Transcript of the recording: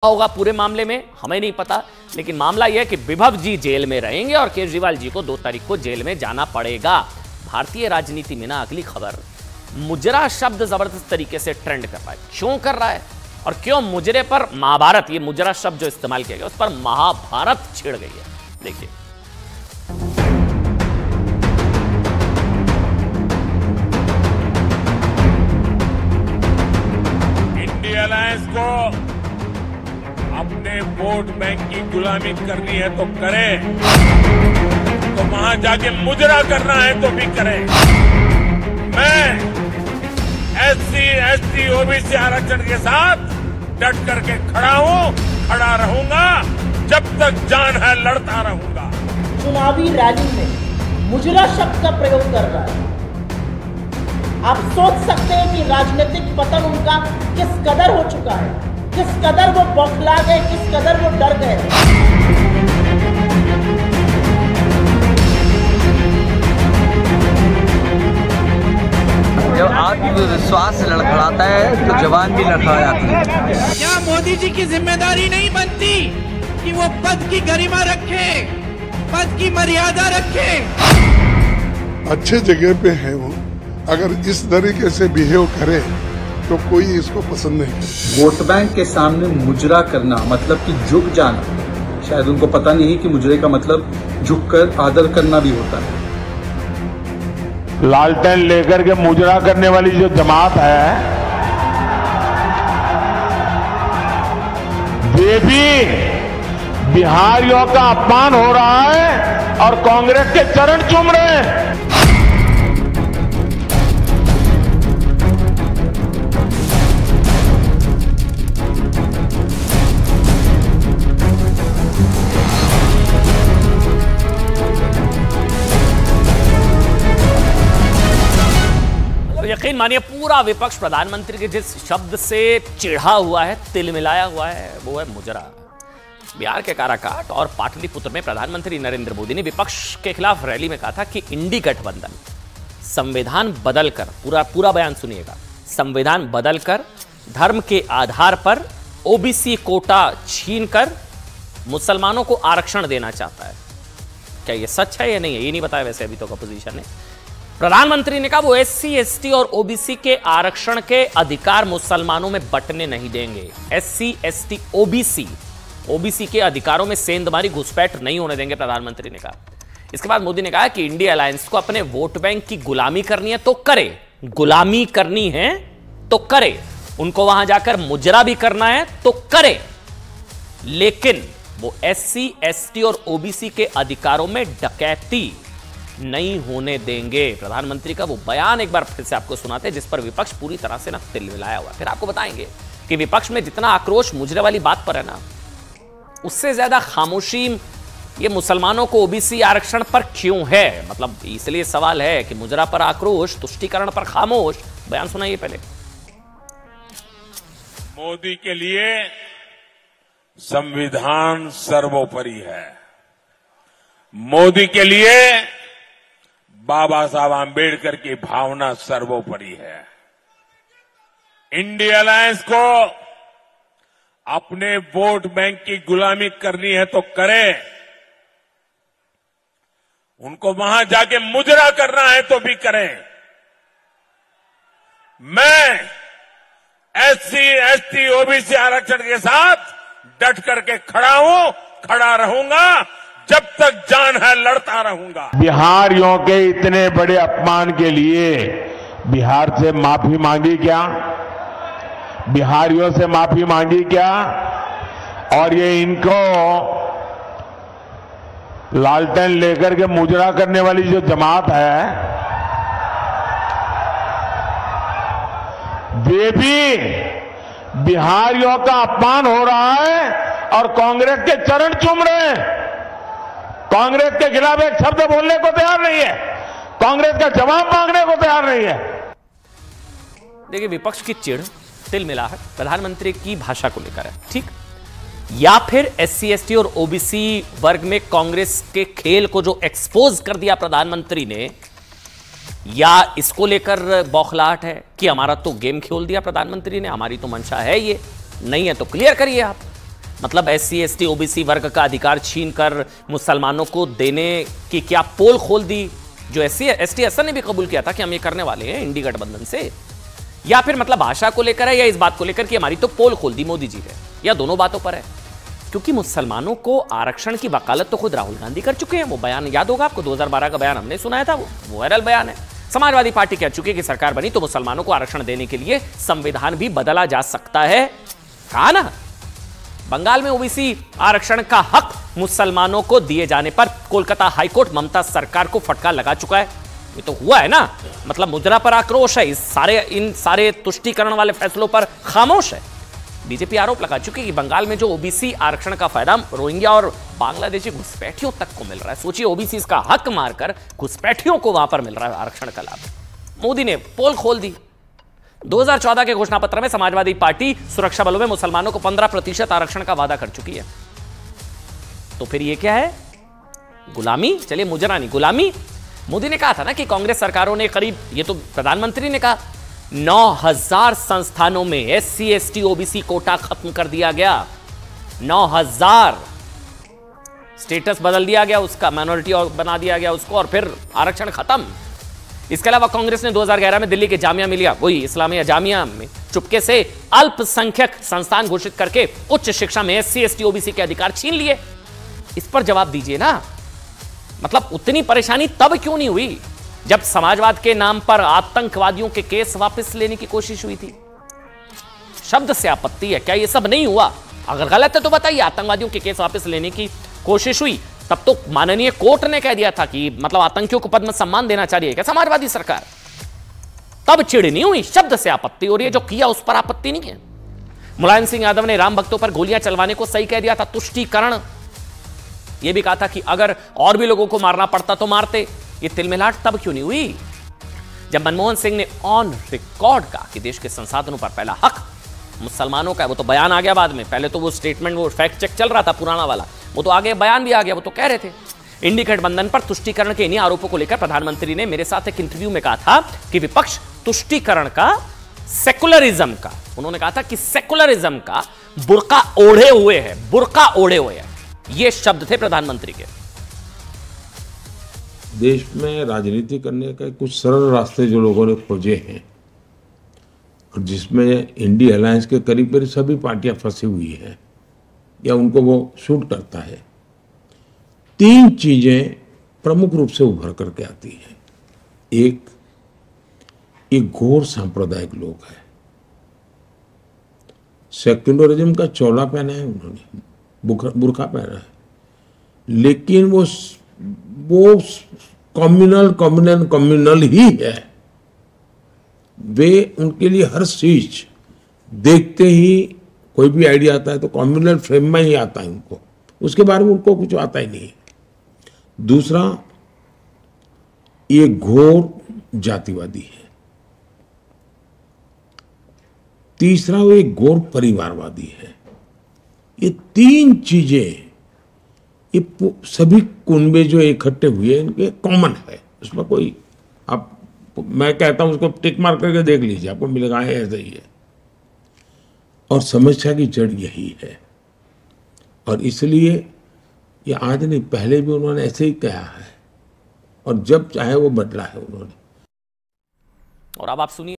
होगा पूरे मामले में हमें नहीं पता, लेकिन मामला यह है कि विभव जी जेल में रहेंगे और केजरीवाल जी को 2 तारीख को जेल में जाना पड़ेगा। भारतीय राजनीति में ना अगली खबर, मुजरा शब्द जबरदस्त तरीके से ट्रेंड कर रहा है। क्यों कर रहा है और क्यों मुजरे पर महाभारत, ये मुजरा शब्द जो इस्तेमाल किया गया उस पर महाभारत छिड़ गई है। देखिए, इंडिया अलायंस को अपने वोट बैंक की गुलामी करनी है तो करें, तो वहां जाके मुजरा करना है तो भी करें। मैं SC, ST, OBC आरक्षण के साथ डट करके खड़ा हूं, खड़ा रहूंगा, जब तक जान है लड़ता रहूंगा। चुनावी रैली में मुजरा शब्द का प्रयोग कर रहा है। आप सोच सकते हैं कि राजनीतिक पतन उनका किस कदर हो चुका है, किस कदर वो बौखला गए, किस कदर वो डर गए। जब आत्मविश्वास लड़खड़ाता है तो जवान भी लड़खड़ा जाती है। क्या मोदी जी की जिम्मेदारी नहीं बनती कि वो पद की गरिमा रखे, पद की मर्यादा रखे? अच्छे जगह पे है वो, अगर इस तरीके से बिहेव करे तो कोई इसको पसंद नहीं करे। वोट बैंक के सामने मुजरा करना मतलब कि झुक जाना। शायद उनको पता नहीं कि मुजरे का मतलब झुककर आदर करना भी होता है। लालटेन लेकर के मुजरा करने वाली जो जमात है, वे भी बिहारियों का अपमान हो रहा है और कांग्रेस के चरण चूम रहे हैं। यकीन मानिए पूरा विपक्ष प्रधानमंत्री के जिस शब्द से चिढ़ा हुआ है, तिल मिलाया हुआ है, वो है मुजरा। बिहार के काराकाट और पाटलिपुत्र में प्रधानमंत्री नरेंद्र मोदी ने विपक्ष के खिलाफ रैली में कहा था कि इंडी गठबंधन संविधान बदलकर, पूरा बयान सुनिएगा, संविधान बदलकर धर्म के आधार पर ओबीसी कोटा छीनकर मुसलमानों को आरक्षण देना चाहता है। क्या यह सच है या नहीं है, ये नहीं बताया वैसे अभी तक अपोजिशन ने। प्रधानमंत्री ने कहा वो SC, ST और OBC के आरक्षण के अधिकार मुसलमानों में बंटने नहीं देंगे। SC, ST, OBC के अधिकारों में सेंधमारी घुसपैठ नहीं होने देंगे, प्रधानमंत्री ने कहा। इसके बाद मोदी ने कहा कि इंडिया अलायंस को अपने वोट बैंक की गुलामी करनी है तो करे, गुलामी करनी है तो करे, उनको वहां जाकर मुजरा भी करना है तो करे, लेकिन वो SC, ST और OBC के अधिकारों में डकैती नहीं होने देंगे। प्रधानमंत्री का वो बयान एक बार फिर से आपको सुनाते हैं जिस पर विपक्ष पूरी तरह से ना तिल मिलाया हुआ। फिर आपको बताएंगे कि विपक्ष में जितना आक्रोश मुजरे वाली बात पर है ना, उससे ज्यादा खामोशी ये मुसलमानों को OBC आरक्षण पर क्यों है। मतलब इसलिए सवाल है कि मुजरा पर आक्रोश, तुष्टीकरण पर खामोश। बयान सुनाइए पहले। मोदी के लिए संविधान सर्वोपरि है। मोदी के लिए बाबा साहब आंबेडकर की भावना सर्वोपरि है। इंडिया अलायंस को अपने वोट बैंक की गुलामी करनी है तो करें, उनको वहां जाके मुजरा करना है तो भी करें। मैं SC, ST, OBC आरक्षण के साथ डट करके खड़ा हूं, खड़ा रहूंगा, जब तक जान है लड़ता रहूंगा। बिहारियों के इतने बड़े अपमान के लिए बिहार से माफी मांगी क्या, बिहारियों से माफी मांगी क्या? और ये इनको लालटेन लेकर के मुजरा करने वाली जो जमात है, वे भी बिहारियों का अपमान हो रहा है और कांग्रेस के चरण चूम रहे हैं। कांग्रेस के खिलाफ एक शब्द बोलने को तैयार नहीं है, कांग्रेस का जवाब मांगने को तैयार नहीं है। देखिए, विपक्ष की चिढ़, तिल मिलाहट प्रधानमंत्री की भाषा को लेकर है, ठीक, या फिर SC, ST और OBC वर्ग में कांग्रेस के खेल को जो एक्सपोज कर दिया प्रधानमंत्री ने, या इसको लेकर बौखलाहट है कि हमारा तो गेम खेल दिया प्रधानमंत्री ने, हमारी तो मंशा है ये नहीं है तो क्लियर करिए आप। मतलब SC ST OBC वर्ग का अधिकार छीनकर मुसलमानों को देने की क्या पोल खोल दी, जो SC ST असर ने भी कबूल किया था कि हम ये करने वाले हैं इंडी गठबंधन से, या फिर मतलब भाषा को लेकर है या इस बात को लेकर कि हमारी तो पोल खोल दी मोदी जी ने, या दोनों बातों पर है? क्योंकि मुसलमानों को आरक्षण की वकालत तो खुद राहुल गांधी कर चुके हैं। वो बयान याद होगा आपको, 2012 का बयान हमने सुनाया था, वो वायरल बयान है। समाजवादी पार्टी कह चुकी है कि सरकार बनी तो मुसलमानों को आरक्षण देने के लिए संविधान भी बदला जा सकता है। कहा ना, बंगाल में OBC आरक्षण का हक मुसलमानों को दिए जाने पर कोलकाता हाईकोर्ट ममता सरकार को फटकार लगा चुका है। ये तो हुआ है ना, मतलब मुजरा पर आक्रोश है, इन सारे तुष्टीकरण वाले फैसलों पर खामोश है। बीजेपी आरोप लगा चुकी है कि बंगाल में जो OBC आरक्षण का फायदा रोहिंग्या और बांग्लादेशी घुसपैठियों तक को मिल रहा है। सोचिए, OBC का हक मारकर घुसपैठियों को वहां पर मिल रहा है आरक्षण का लाभ। मोदी ने पोल खोल दी। 2014 के घोषणा पत्र में समाजवादी पार्टी सुरक्षा बलों में मुसलमानों को 15% आरक्षण का वादा कर चुकी है। तो फिर ये क्या है? गुलामी? चलिए मुजरा नहीं, गुलामी। मोदी ने कहा था ना कि कांग्रेस सरकारों ने करीब, ये तो प्रधानमंत्री ने कहा, 9000 संस्थानों में SC ST OBC कोटा खत्म कर दिया गया। 9000 स्टेटस बदल दिया गया उसका, माइनॉरिटी बना दिया गया उसको, और फिर आरक्षण खत्म। इसके अलावा कांग्रेस ने 2011 में दिल्ली के जामिया मिलिया, वही इस्लामिया जामिया में चुपके से अल्पसंख्यक संस्थान घोषित करके उच्च शिक्षा में SC ST OBC के अधिकार छीन लिए। इस पर जवाब दीजिए ना। मतलब उतनी परेशानी तब क्यों नहीं हुई जब समाजवाद के नाम पर आतंकवादियों के केस वापस लेने की कोशिश हुई थी? शब्द से आपत्ति है, क्या ये सब नहीं हुआ? अगर गलत है तो बताइए। आतंकवादियों के केस वापस लेने की कोशिश हुई तब तो माननीय कोर्ट ने कह दिया था कि मतलब आतंकियों को पद्म सम्मान देना चाह रही है क्या समाजवादी सरकार? तब चिड़ नहीं हुई, शब्द से आपत्ति हो रही है। जो किया उस पर आपत्ति नहीं है। मुलायम सिंह यादव ने राम भक्तों पर गोलियां चलवाने को सही कह दिया था, तुष्टीकरण। यह भी कहा था कि अगर और भी लोगों को मारना पड़ता तो मारते। ये तिलमिलाट तब क्यों नहीं हुई जब मनमोहन सिंह ने ऑन रिकॉर्ड कहा कि देश के संसाधनों पर पहला हक मुसलमानों का है। वो तो बयान आ गया बाद में, पहले तो वो स्टेटमेंट, वो फैक्ट चेक चल रहा था पुराना वाला, वो तो आगे बयान भी आ गया। वो तो कह रहे थे इंडी गठबंधन पर तुष्टीकरण के इन्हीं आरोपों को लेकर प्रधानमंत्री ने मेरे साथ एक इंटरव्यू में कहा था कि विपक्ष तुष्टीकरण का, सेकुलरिज्म का, उन्होंने कहा था कि सेकुलरिज्म का बुर्का ओढ़े हुए है, बुर्का ओढ़े हुए है। ये शब्द थे प्रधानमंत्री के। देश में राजनीति करने का कुछ सरल रास्ते जो लोगों ने खोजे हैं, और जिसमें इंडी अलायंस के करीब करीब सभी पार्टियां फंसी हुई हैं या उनको वो सूट करता है, 3 चीजें प्रमुख रूप से उभर करके आती हैं। एक घोर सांप्रदायिक लोग है, सेक्युलरिज्म का चोला पहना है उन्होंने, बुर्का पहना है, लेकिन वो कम्युनल ही है। वे, उनके लिए हर चीज देखते ही कोई भी आइडिया आता है तो कम्युनल फ्रेम में ही आता है उनको, उसके बारे में उनको कुछ आता ही नहीं। दूसरा, ये घोर जातिवादी है। तीसरा, वो एक घोर परिवारवादी है। ये 3 चीजें, ये सभी कुनबे जो इकट्ठे हुए इनके कॉमन है, उसमें कोई, आप, मैं कहता हूं उसको टिक मार करके देख लीजिए, आपको मिलेगा ऐसा ही है। और समस्या की जड़ यही है, और इसलिए ये आज नहीं, पहले भी उन्होंने ऐसे ही कहा है, और जब चाहे वो बदला है उन्होंने। और अब आप सुनिए